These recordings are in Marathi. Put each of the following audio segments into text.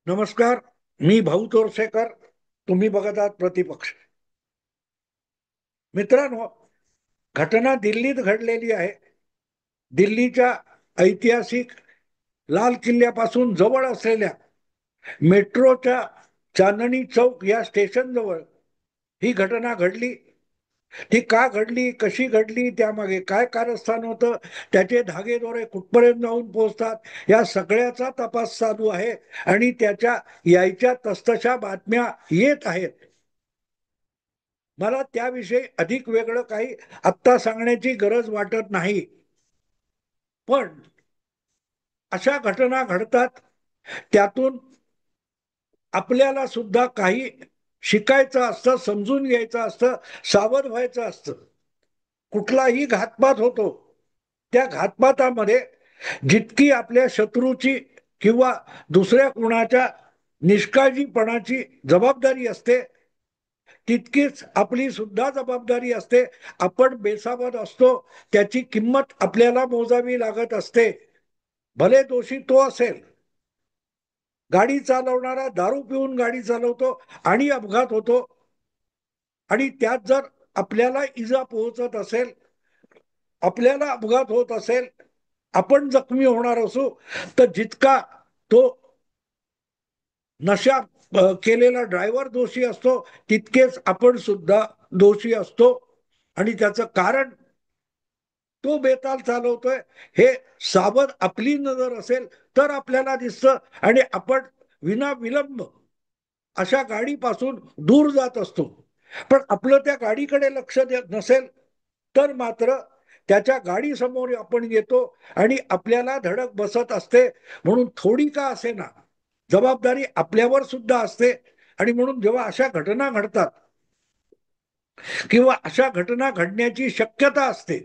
नमस्कार. मी भाऊ तोरसेकर. तुम्ही बघत आहात प्रतिपक्ष. मित्रांनो, घटना दिल्लीत घडलेली आहे. दिल्लीच्या ऐतिहासिक लाल किल्ल्यापासून जवळ असलेल्या मेट्रोच्या चांदणी चौक या स्टेशन जवळ ही घटना घडली. ती का घडली, कशी घडली, त्यामागे काय कारस्थान होतं, त्याचे धागेदोरे कुठपर्यंत जाऊन पोहोचतात, या सगळ्याचा तपास चालू आहे. आणि त्याच्या यायच्या तसतशा बातम्या येत आहेत. मला त्याविषयी अधिक वेगळं काही आत्ता सांगण्याची गरज वाटत नाही. पण अशा घटना घडतात, त्यातून आपल्याला सुद्धा काही शिकायचं असतं, समजून घ्यायचं असतं, सावध व्हायचं असतं. कुठलाही घातपात होतो, त्या घातपातामध्ये जितकी आपल्या शत्रूची किंवा दुसऱ्या कुणाच्या निष्काळजीपणाची जबाबदारी असते, तितकीच आपली सुद्धा जबाबदारी असते. आपण बेसावध असतो, त्याची किंमत आपल्याला मोजावी लागत असते. भले दोषी तो असेल. गाडी चालवणारा दारू पिऊन गाडी चालवतो आणि अपघात होतो, आणि त्यात जर आपल्याला इजा पोहोचत असेल, आपल्याला अपघात होत असेल, आपण जखमी होणार असू, तर जितका तो नशा केलेला ड्रायव्हर दोषी असतो, तितकेच आपण सुद्धा दोषी असतो. आणि त्याचं कारण तो बेताल चालवतोय हे सावध आपली नजर असेल तर आपल्याला दिसतं, आणि आपण विना विलंब अशा गाडीपासून दूर जात असतो. पण आपलं त्या गाडीकडे लक्ष देत नसेल तर मात्र त्याच्या गाडी समोर आपण येतो आणि आपल्याला धडक बसत असते. म्हणून थोडी का असेना जबाबदारी आपल्यावर सुद्धा असते. आणि म्हणून जेव्हा अशा घटना घडतात किंवा अशा घटना घडण्याची शक्यता असते,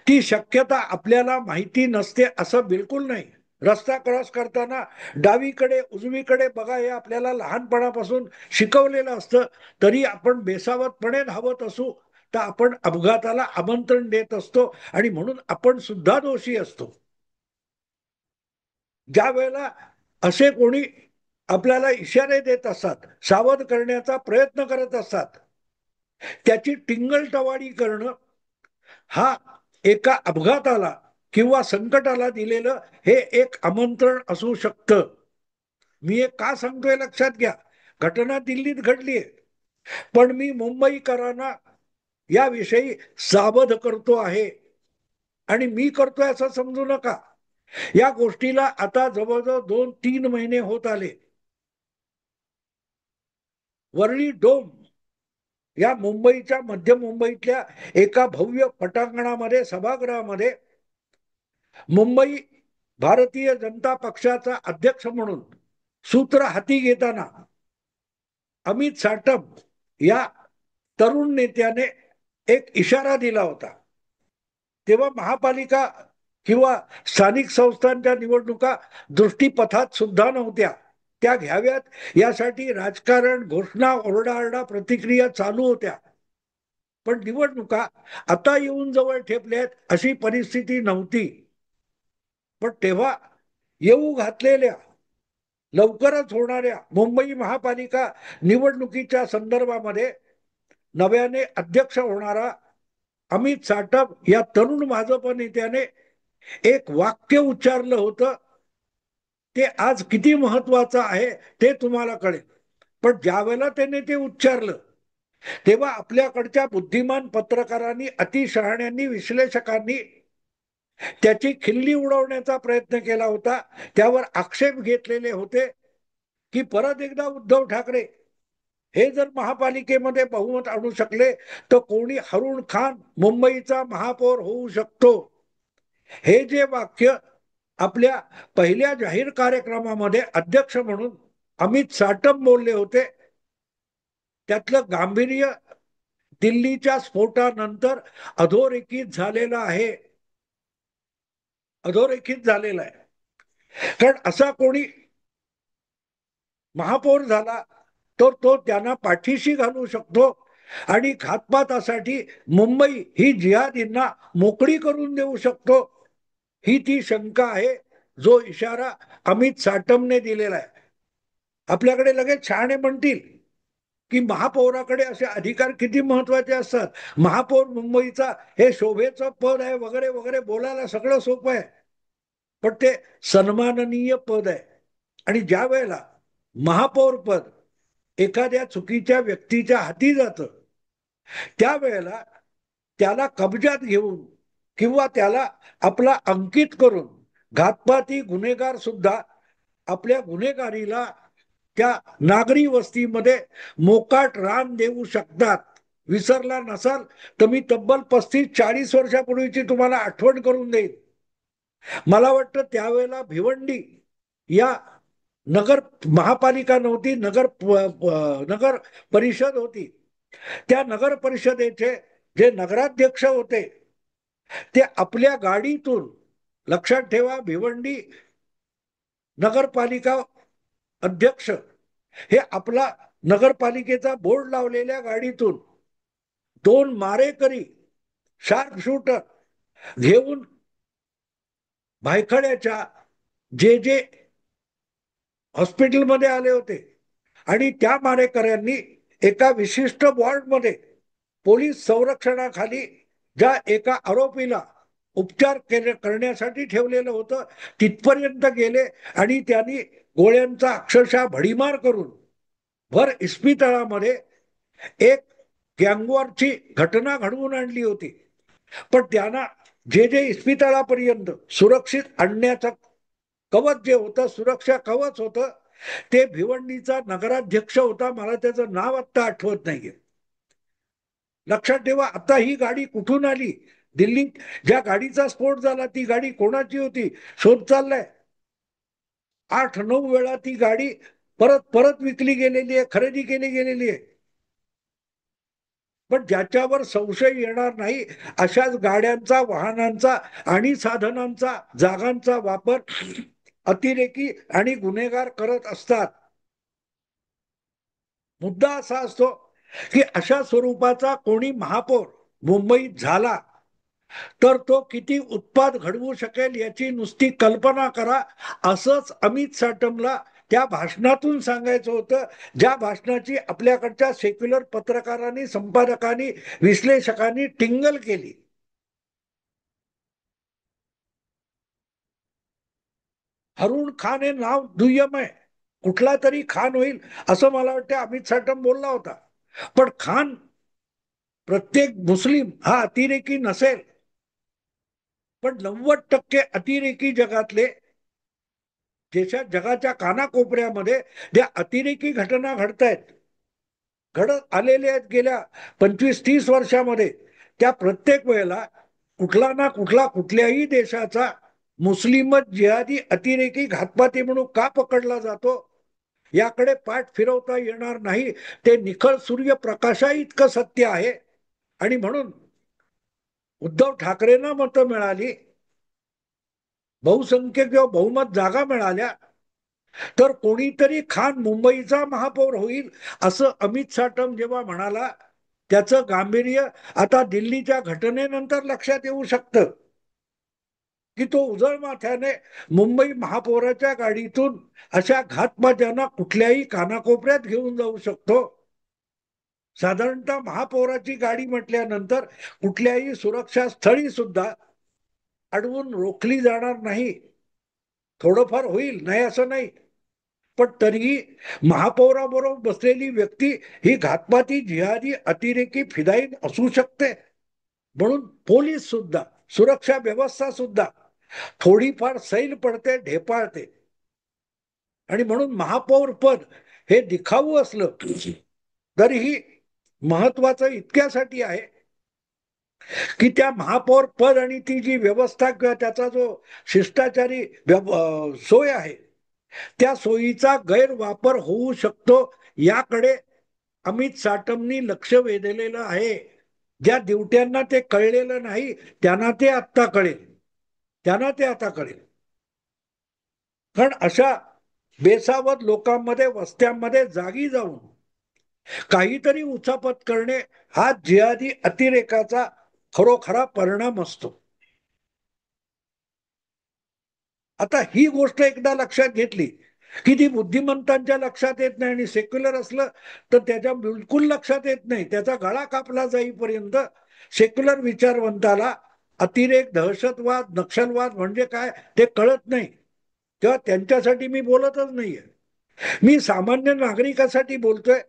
ती शक्यता आपल्याला माहिती नसते असं बिलकुल नाही. रस्ता क्रॉस करताना डावीकडे उजवीकडे बघा हे आपल्याला लहानपणापासून शिकवलेलं असतं, तरी आपण बेसावधपणे धावत असू तर आपण अपघाताला आमंत्रण देत असतो, आणि म्हणून आपण सुद्धा दोषी असतो. ज्या वेळेला असे कोणी आपल्याला इशारे देत असतात, सावध करण्याचा प्रयत्न करत असतात, त्याची टिंगलटवाडी करणं हा एका अपघाताला किंवा संकटाला दिलेलं हे एक आमंत्रण असू शकतं. मी हे का सांगतोय लक्षात घ्या. घटना दिल्लीत घडलीय, पण मी मुंबईकरांना याविषयी सावध करतो आहे. आणि मी करतोय असं समजू नका. या गोष्टीला आता जवळजवळ 2-3 महिने होत आले. वरळी डोम या मुंबईच्या मध्य मुंबईतल्या एका भव्य पटांगणामध्ये, सभागृहामध्ये, मुंबई भारतीय जनता पक्षाचा अध्यक्ष म्हणून सूत्र हाती घेताना अमित साटम या तरुण नेत्याने एक इशारा दिला होता. तेव्हा महापालिका किंवा स्थानिक संस्थांच्या निवडणुका दृष्टीपथात सुद्धा नव्हत्या. त्या घ्याव्यात यासाठी राजकारण, घोषणा, ओरडाआरडा, प्रतिक्रिया चालू होत्या. पण निवडणुका आता येऊन जवळ ठेपल्यात अशी परिस्थिती नव्हती. पण तेव्हा येऊ घातलेल्या, लवकरच होणाऱ्या मुंबई महापालिका निवडणुकीच्या संदर्भामध्ये नव्याने अध्यक्ष होणारा अमित साटम या तरुण भाजप नेत्याने एक वाक्य उच्चारलं होतं. ते आज किती महत्वाचं आहे ते तुम्हाला कळेल. पण ज्या वेळेला त्याने ते उच्चारलं, तेव्हा आपल्याकडच्या बुद्धिमान पत्रकारांनी, अतिशहाण्यांनी, विश्लेषकांनी त्याची खिल्ली उडवण्याचा प्रयत्न केला होता. त्यावर आक्षेप घेतलेले होते की परत एकदा उद्धव ठाकरे हे जर महापालिकेमध्ये बहुमत आणू शकले तर कोणी हरुण खान मुंबईचा महापौर होऊ शकतो. हे जे वाक्य आपल्या पहिल्या जाहीर कार्यक्रमामध्ये अध्यक्ष म्हणून अमित साटम बोलले होते, त्यातलं गांभीर्य दिल्लीच्या स्फोटानंतर अधोरेखित झालेलं आहे. अधोरेखित झालेला आहे. कारण असा कोणी महापौर झाला तर तो त्यांना पाठीशी घालू शकतो आणि घातपातासाठी मुंबई ही जिहादींना मोकळी करून देऊ शकतो. ही ती शंका आहे, जो इशारा अमित साटमने दिलेला आहे. आपल्याकडे लगेच शहाणे म्हणतील की महापौराकडे असे अधिकार किती महत्वाचे असतात. महापौर मुंबईचा हे शोभेचं पद आहे वगैरे वगैरे बोलायला सगळं सोपं आहे, पण ते सन्माननीय पद आहे. आणि ज्या वेळेला महापौर पद एखाद्या चुकीच्या व्यक्तीच्या हाती जातं, त्यावेळेला त्याला कब्जात घेऊन किंवा त्याला आपला अंकित करून घातपाती गुन्हेगार सुद्धा आपल्या गुन्हेगारीला त्या नागरी वस्तीमध्ये मोकाट रान देऊ शकतात. विसरला नसाल तर मी तब्बल 35-40 वर्षापूर्वीची तुम्हाला आठवण करून देईन. मला वाटतं त्यावेळेला भिवंडी या नगर महापालिका नव्हती, नगर परिषद होती. त्या नगर परिषदेचे जे नगराध्यक्ष होते ते आपल्या गाडीतून, लक्षात ठेवा, भिवंडी नगरपालिका अध्यक्ष हे आपला नगरपालिकेचा बोर्ड लावलेल्या गाडीतून 2 मारेकरी शार्प शूटर घेऊन भायखळ्याच्या जे हॉस्पिटलमध्ये आले होते. आणि त्या मारेकऱ्यांनी एका विशिष्ट वॉर्डमध्ये पोलीस संरक्षणाखाली ज्या एका आरोपीला उपचार करण्यासाठी ठेवलेलं होतं तिथपर्यंत गेले आणि त्यांनी गोळ्यांचा अक्षरशः भडीमार करून भर इस्पितळामध्ये एक गँगवॉरची घटना घडवून आणली होती. पण त्यांना जे इस्पितळापर्यंत सुरक्षित आणण्याचं कवच जे होतं, सुरक्षा कवच होतं, ते भिवंडीचा नगराध्यक्ष होता. मला त्याचं नाव आत्ता आठवत नाहीये. लक्षात ठेवा, आता ही गाडी कुठून आली, दिल्लीत ज्या गाडीचा स्फोट झाला ती गाडी कोणाची होती शोध चाललाय. 8-9 वेळा ती गाडी परत परत विकली गेलेली आहे, खरेदी केली गेलेली आहे. पण ज्याच्यावर संशय येणार नाही अशाच गाड्यांचा, वाहनांचा आणि साधनांचा, जागांचा वापर अतिरेकी आणि गुन्हेगार करत असतात. मुद्दा असा असतो की अशा स्वरूपाचा कोणी महापौर मुंबईत झाला तर तो किती उत्पात घडवू शकेल याची नुसती कल्पना करा. असंच अमित साटमला त्या भाषणातून सांगायचं होतं, ज्या भाषणाची आपल्याकडच्या सेक्युलर पत्रकारांनी, संपादकांनी, विश्लेषकांनी टिंगल केली. हरुण खान हे नाव दुय्यम आहे, कुठला तरी खान होईल असं मला वाटतं अमित साटम बोलला होता. पण खान प्रत्येक मुस्लिम हा अतिरेकी नसेल, पण 90% अतिरेकी जगातले जगाच्या कानाकोपऱ्यामध्ये ज्या अतिरेकी घटना घडतायत, घडत आलेल्या आहेत गेल्या 25-30 वर्षामध्ये, त्या प्रत्येक वेळेला कुठला ना कुठला कुठल्याही देशाचा मुस्लिमच जिहादी अतिरेकी घातपाती म्हणून का पकडला जातो याकडे पाठ फिरवता येणार नाही. ते निखळ सूर्यप्रकाशा इतकं सत्य आहे. आणि म्हणून उद्धव ठाकरेंना मतं मिळाली, बहुसंख्य किंवा बहुमत जागा मिळाल्या, तर कोणीतरी खान मुंबईचा महापौर होईल असं अमित साटम जेव्हा म्हणाला, त्याचं गांभीर्य आता दिल्लीच्या घटनेनंतर लक्षात येऊ शकतं की तो उजळ माथ्याने मुंबई महापौराच्या गाडीतून अशा घातपात्यांना कुठल्याही कानाकोपऱ्यात घेऊन जाऊ शकतो. साधारणतः महापौराची गाडी म्हटल्यानंतर कुठल्याही सुरक्षा स्थळी सुद्धा अडवून रोखली जाणार नाही. थोडंफार होईल, नाही असं नाही, पण तरीही महापौराबरोबर बसलेली व्यक्ती ही घातपाती, जिहादी, अतिरेकी, फिदाईन असू शकते. म्हणून पोलीस सुद्धा, सुरक्षा व्यवस्था सुद्धा थोडीफार सैल पडते, ढेपाळते. आणि म्हणून महापौर पद हे दिखाऊ असलं तरीही महत्वाचं इतक्यासाठी आहे की त्या महापौर पद आणि ती जी व्यवस्था किंवा त्याचा जो शिष्टाचारी सोय आहे, त्या सोयीचा गैरवापर होऊ शकतो याकडे अमित साटमनी लक्ष वेधलेलं आहे. ज्या दिवट्यांना ते कळलेलं नाही त्यांना ते आत्ता कळेल, त्यांना ते आता कळेल. कारण अशा बेसावध लोकांमध्ये, वस्त्यांमध्ये जागी जाऊन काहीतरी उचापत करणे हा जिहादी अतिरेकाचा खरोखरा परिणाम असतो. आता ही गोष्ट एकदा लक्षात घेतली की ती बुद्धिमंतांच्या लक्षात येत नाही, आणि सेक्युलर असलं तर त्याच्या बिलकुल लक्षात येत नाही. त्याचा गळा कापला जाईपर्यंत सेक्युलर विचारवंताला अतिरेक, दहशतवाद, नक्षलवाद म्हणजे काय ते कळत नाही. तेव्हा त्यांच्यासाठी मी बोलतच नाहीये. मी सामान्य नागरिकासाठी बोलतोय,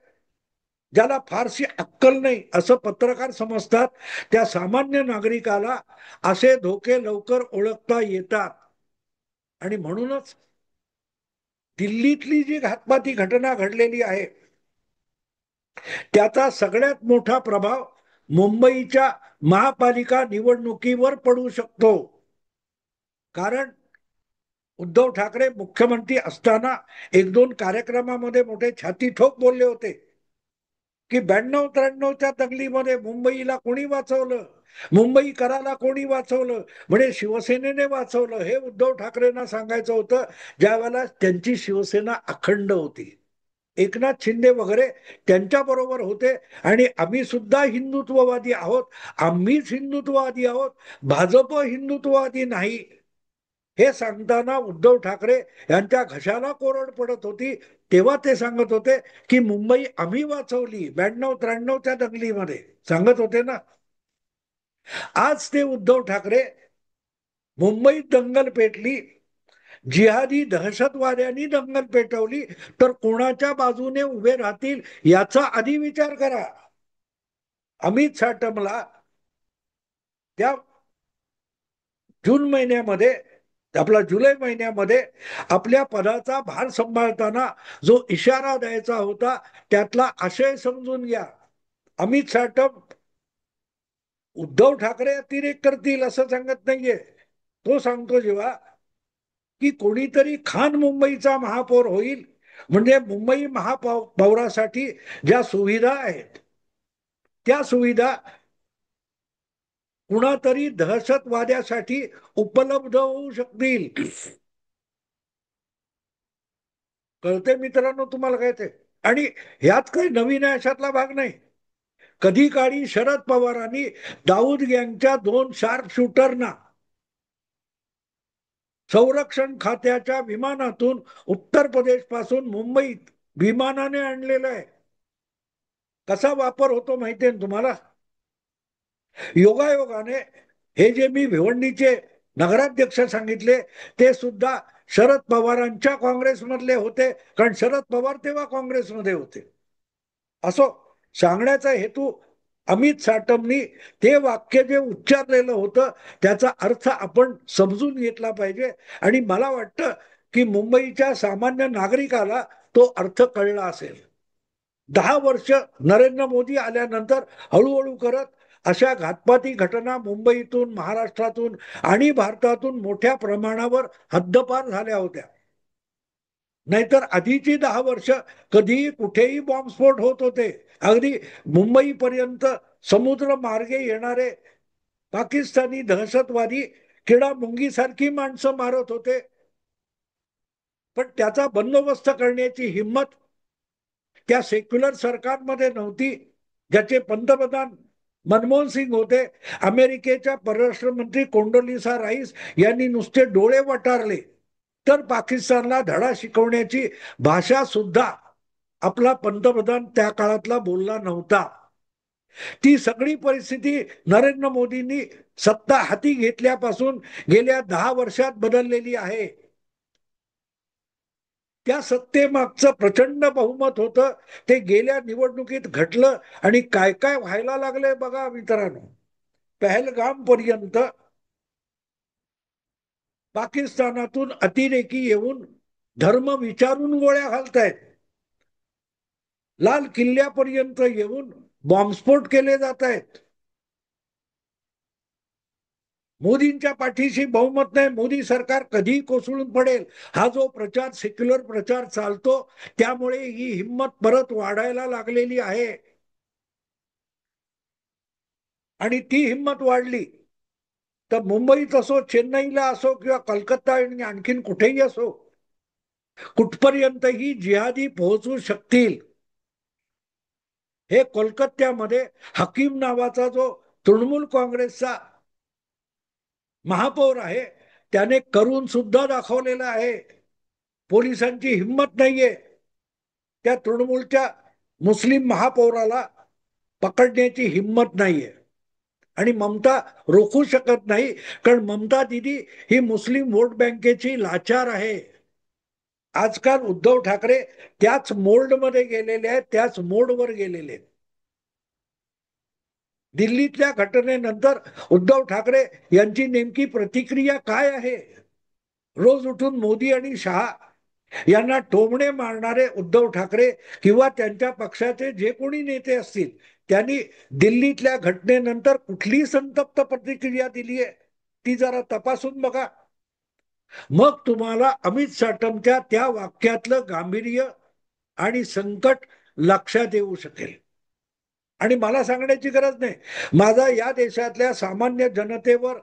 ज्याला फारशी अक्कल नाही असं पत्रकार समजतात. त्या सामान्य नागरिकाला असे धोके लवकर ओळखता येतात. आणि म्हणूनच दिल्लीतली जी घातपाती घटना घडलेली आहे त्याचा सगळ्यात मोठा प्रभाव मुंबईच्या महापालिका निवडणुकीवर पडू शकतो. कारण उद्धव ठाकरे मुख्यमंत्री असताना एक दोन कार्यक्रमामध्ये मोठे छाती ठोक बोलले होते की 92-93च्या दंगलीमध्ये मुंबईला कोणी वाचवलं, मुंबईकराला कोणी वाचवलं, म्हणजे शिवसेनेने वाचवलं. हे उद्धव ठाकरेंना सांगायचं होतं ज्यावेळेला त्यांची शिवसेना अखंड होती. एकनाथ शिंदे वगैरे त्यांच्या बरोबर होते, आणि आम्ही सुद्धा हिंदुत्ववादी आहोत, आम्हीच हिंदुत्ववादी आहोत, भाजप हिंदुत्ववादी नाही, हे सांगताना उद्धव ठाकरे यांच्या घशाला कोरड पडत होती. तेव्हा ते सांगत होते की मुंबई आम्ही वाचवली 92-93च्या दंगलीमध्ये, सांगत होते ना. आज ते उद्धव ठाकरे मुंबईत दंगल पेटली, जिहादी दहशतवाद्यांनी दंगल पेटवली, तर कोणाच्या बाजूने उभे राहतील याचा आधी विचार करा. अमित साटमला त्या जून महिन्यामध्ये, आपला जुलै महिन्यामध्ये आपल्या पदाचा भार सांभाळताना जो इशारा द्यायचा होता त्यातला आशय समजून घ्या. अमित साटम उद्धव ठाकरे अतिरेक करतील असं सांगत नाहीये. तो सांगतो जेव्हा की कोणीतरी खान मुंबईचा महापौर होईल, म्हणजे मुंबई महापौरासाठी ज्या सुविधा आहेत त्या सुविधा कुणातरी दहशतवाद्यासाठी उपलब्ध होऊ शकतील. कळते मित्रांनो तुम्हाला काय ते? आणि ह्यात काही नवीन अशातला भाग नाही. कधी काळी शरद पवारांनी दाऊद गँगच्या 2 शार्प शूटरना संरक्षण खात्याच्या विमानातून उत्तर प्रदेश पासून मुंबईत विमानाने आणलेलं आहे. कसा वापर होतो माहितीये तुम्हाला? योगायोगाने हे जे मी भिवंडीचे नगराध्यक्ष सांगितले ते सुद्धा शरद पवारांच्या काँग्रेसमधले होते, कारण शरद पवार तेव्हा काँग्रेसमध्ये होते. असो, सांगण्याचा हेतू अमित साटमनी ते वाक्य जे उच्चारलेलं होतं त्याचा अर्थ आपण समजून घेतला पाहिजे. आणि मला वाटतं की मुंबईच्या सामान्य नागरिकाला तो अर्थ कळला असेल. 10 वर्ष नरेंद्र मोदी आल्यानंतर हळूहळू करत अशा घातपाती घटना मुंबईतून, महाराष्ट्रातून आणि भारतातून मोठ्या प्रमाणावर हद्दपार झाल्या होत्या. नाहीतर आधीची 10 वर्ष कधीही कुठेही बॉम्बस्फोट होत होते. अगदी मुंबईपर्यंत समुद्र मार्गे येणारे पाकिस्तानी दहशतवादी किडा मुंगीसारखी माणसं मारत होते, पण त्याचा बंदोबस्त करण्याची हिंमत त्या सेक्युलर सरकारमध्ये नव्हती, ज्याचे पंतप्रधान मनमोहन सिंग होते. अमेरिकेच्या परराष्ट्र मंत्री कोंडोलिसा राईस यांनी नुसते डोळे वटारले तर पाकिस्तानला धडा शिकवण्याची भाषा सुद्धा आपला पंतप्रधान त्या काळातला बोलला नव्हता. ती सगळी परिस्थिती नरेंद्र मोदींनी सत्ता हाती घेतल्यापासून गेल्या 10 वर्षात बदललेली आहे. त्या सत्तेमागचं प्रचंड बहुमत होतं, ते गेल्या निवडणुकीत घटलं. आणि काय काय व्हायला लागलंय बघा मित्रांनो. पहलगाम पर्यंत पाकिस्तानातून अतिरेकी येऊन धर्म विचारून गोळ्या घालतायत. लाल किल्ल्यापर्यंत येऊन बॉम्बस्फोट केले जात आहेत. मोदींच्या पाठीशी बहुमत नाही, मोदी सरकार कधी कोसळून पडेल हा जो प्रचार, सेक्युलर प्रचार चालतो, त्यामुळे ही हिंमत परत वाढायला लागलेली आहे. आणि ती हिंमत वाढली तर मुंबईत असो, चेन्नईला असो किंवा कलकत्ता आणि आणखीन कुठेही असो, कुठपर्यंतही जिहादी पोहोचू शकतील. हे कोलकात्यामध्ये हकीम नावाचा जो तृणमूल काँग्रेसचा महापौर आहे त्याने करून सुद्धा दाखवलेला आहे. पोलिसांची हिंमत नाहीये त्या तृणमूलच्या मुस्लिम महापौराला पकडण्याची हिंमत नाहीये. आणि ममता रोखू शकत नाही, कारण ममता दिदी ही मुस्लिम वोट बँकेची लाचार आहे. आजकाल उद्धव ठाकरे त्याच मोल्डमध्ये गेलेले आहेत, त्याच मोडवर गेलेले आहेत. दिल्लीतल्या घटनेनंतर उद्धव ठाकरे यांची नेमकी प्रतिक्रिया काय आहे? रोज उठून मोदी आणि शहा यांना टोमणे मारणारे उद्धव ठाकरे किंवा त्यांच्या पक्षाचे जे कोणी नेते असतील, त्यांनी दिल्लीतल्या घटनेनंतर कुठली संतप्त प्रतिक्रिया दिली आहे ती जरा तपासून बघा. मग तुम्हाला अमित साटमच्या त्या वाक्यातलं गांभीर्य आणि संकट लक्षात येऊ शकेल. आणि मला सांगण्याची गरज नाही, माझा या देशातल्या सामान्य जनतेवर,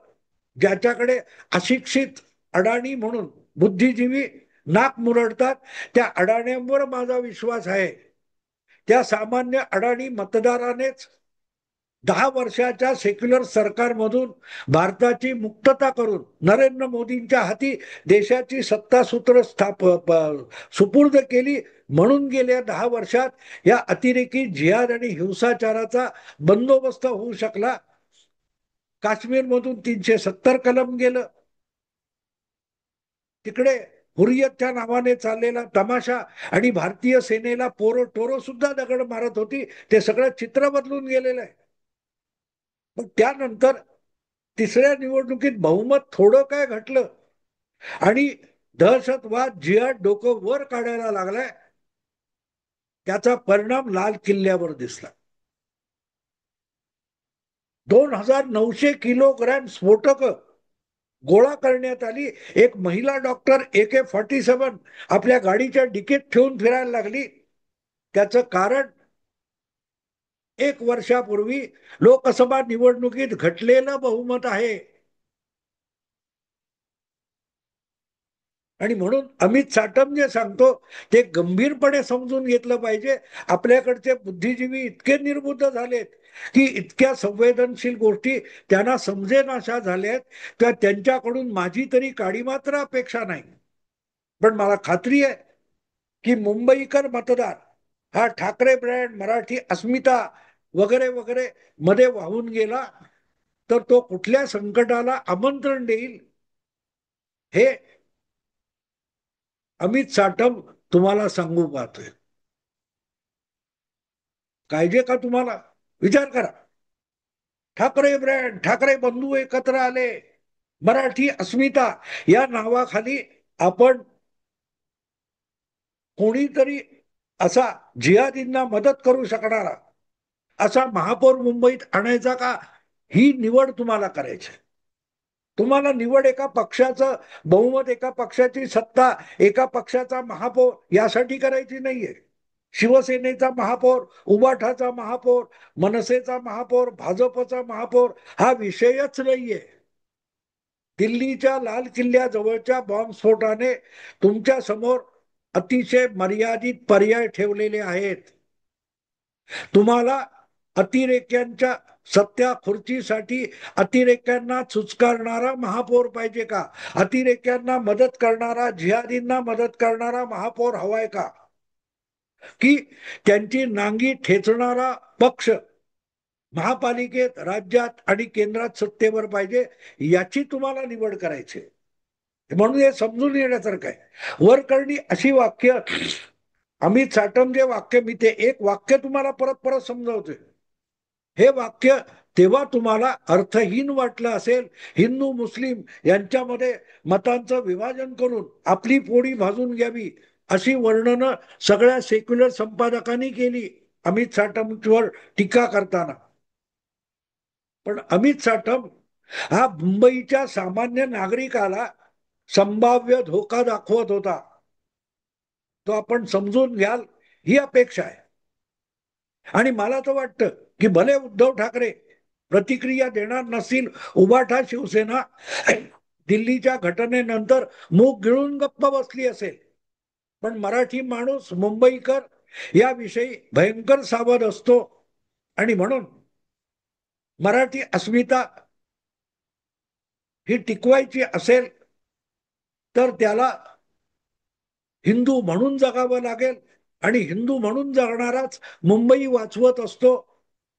ज्याच्याकडे अशिक्षित अडाणी म्हणून बुद्धिजीवी नाक मुरडतात, त्या अडाण्यांवर माझा विश्वास आहे. त्या सामान्य अडाणी मतदारानेच 10 वर्षाच्या सेक्युलर सरकारमधून भारताची मुक्तता करून नरेंद्र मोदींच्या हाती देशाची सत्तासूत्र सुपूर्द केली. म्हणून गेल्या 10 वर्षात या अतिरेकी जिहाद आणि हिंसाचाराचा बंदोबस्त होऊ शकला. काश्मीरमधून 370 कलम गेलं. तिकडे हुरियतच्या नावाने चाललेला तमाशा आणि भारतीय सेनेला पोरो टोरो सुद्धा दगड मारत होती, ते सगळं चित्र बदलून गेलेलं आहे. पण त्यानंतर तिसऱ्या निवडणुकीत बहुमत थोडं काय घटलं आणि दहशतवाद जिहाद डोकं वर काढायला लागलाय. त्याचा परिणाम लाल किल्ल्यावर दिसला. 2,900 किलोग्रॅम स्फोटक गोळा करण्यात आली. एक महिला डॉक्टर AK-47 आपल्या गाडीच्या डिकीत ठेवून फिरायला लागली. त्याचं कारण 1 वर्षापूर्वी लोकसभा निवडणुकीत घटलेलं बहुमत आहे. आणि म्हणून अमित साटम जे सांगतो ते गंभीरपणे समजून घेतलं पाहिजे. आपल्याकडचे बुद्धिजीवी इतके निर्बुद्ध झालेत की इतक्या संवेदनशील गोष्टी त्यांना समजेनाशा झाल्यात, तर त्यांच्याकडून माझी तरी काडी मात्र अपेक्षा नाही. पण मला खात्री आहे की मुंबईकर मतदार हा ठाकरे ब्रँड, मराठी अस्मिता वगैरे वगैरे मध्ये वाहून गेला तर तो कुठल्या संकटाला आमंत्रण देईल हे अमित साटम तुम्हाला सांगू पाहतोय. काहिजे का तुम्हाला? विचार करा. ठाकरे ब्रँड, ठाकरे बंधू एकत्र आले, मराठी अस्मिता या नावाखाली आपण कोणीतरी असा जिहादींना मदत करू शकणारा असा महापौर मुंबईत आणायचा का? ही निवड तुम्हाला करायची. तुम्हाला निवड एका पक्षाचं बहुमत, एका पक्षाची सत्ता, एका पक्षाचा महापौर यासाठी करायची नाहीये. शिवसेनेचा महापौर, उबाठाचा महापौर, मनसेचा महापौर, भाजपचा महापौर हा विषयच नाहीये. दिल्लीच्या लाल किल्ल्याजवळच्या बॉम्बस्फोटाने तुमच्या समोर अतिशय मर्यादित पर्याय ठेवलेले आहेत. तुम्हाला अतिरेक्यांच्या सत्या खुर्चीसाठी अतिरेक्यांना चुचकारणारा महापौर पाहिजे का? अतिरेक्यांना मदत करणारा, जिहादींना मदत करणारा महापौर हवाय का? की त्यांची नांगी ठेचणारा पक्ष महापालिकेत, राज्यात आणि केंद्रात सत्तेवर पाहिजे, याची तुम्हाला निवड करायची. म्हणून हे समजून येण्यासारखं आहे. वरकरणी अशी वाक्य, अमित साटम जे वाक्य, मी ते एक वाक्य तुम्हाला परत परत समजावतोय. हे वाक्य तेव्हा तुम्हाला अर्थहीन वाटलं असेल. हिंदू मुस्लिम यांच्यामध्ये मतांचं विभाजन करून आपली पोळी भाजून घ्यावी अशी वर्णनं सगळ्या सेक्युलर संपादकांनी केली अमित साटमवर टीका करताना. पण अमित साटम हा मुंबईच्या सामान्य नागरिकाला संभाव्य धोका दाखवत होता. तो आपण समजून घ्याल ही अपेक्षा आहे. आणि मला तर वाटतं की भले उद्धव ठाकरे प्रतिक्रिया देणार नसतील, उबाठा शिवसेना दिल्लीच्या घटनेनंतर मूग गिळून गप्प बसली असेल, पण मराठी माणूस, मुंबईकर याविषयी भयंकर सावध असतो. आणि म्हणून मराठी अस्मिता ही टिकवायची असेल तर त्याला हिंदू म्हणून जगावं लागेल आणि हिंदू म्हणून जगणाराच मुंबई वाचवत असतो.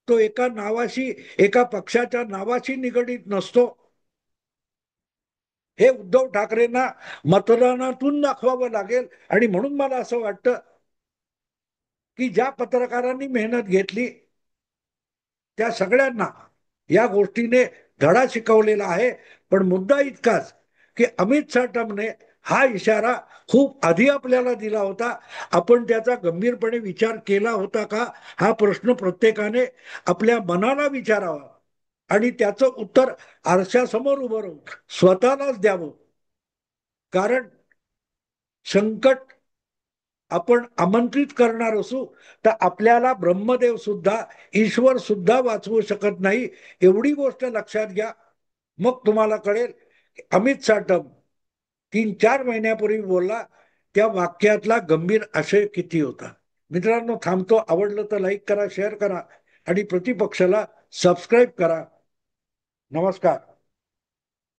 तो एका नावाशी, एका पक्षाच्या नावाशी निगडीत नसतो. हे उद्धव ठाकरेंना मतदानातून दाखवावं लागेल. आणि म्हणून मला असं वाटतं की ज्या पत्रकारांनी मेहनत घेतली त्या सगळ्यांना या गोष्टीने धडा शिकवलेला आहे. पण मुद्दा इतकाच की अमित साटमने हा इशारा खूप आधी आपल्याला दिला होता. आपण त्याचा गंभीरपणे विचार केला होता का, हा प्रश्न प्रत्येकाने आपल्या मनाला विचारावा आणि त्याचं उत्तर आरशासमोर उभं राहून स्वतःलाच द्यावं. कारण संकट आपण आमंत्रित करणार असू तर आपल्याला ब्रह्मदेव सुद्धा, ईश्वर सुद्धा वाचवू शकत नाही. एवढी गोष्ट लक्षात घ्या. मग तुम्हाला कळेल अमित साटम 3-4 महिन्यापूर्वी बोलला त्या वाक्यातला गंभीर आशय किती होता. मित्रांनो, थांबतो. आवडलं तर लाईक करा, शेअर करा आणि प्रतिपक्षाला सबस्क्राईब करा. नमस्कार.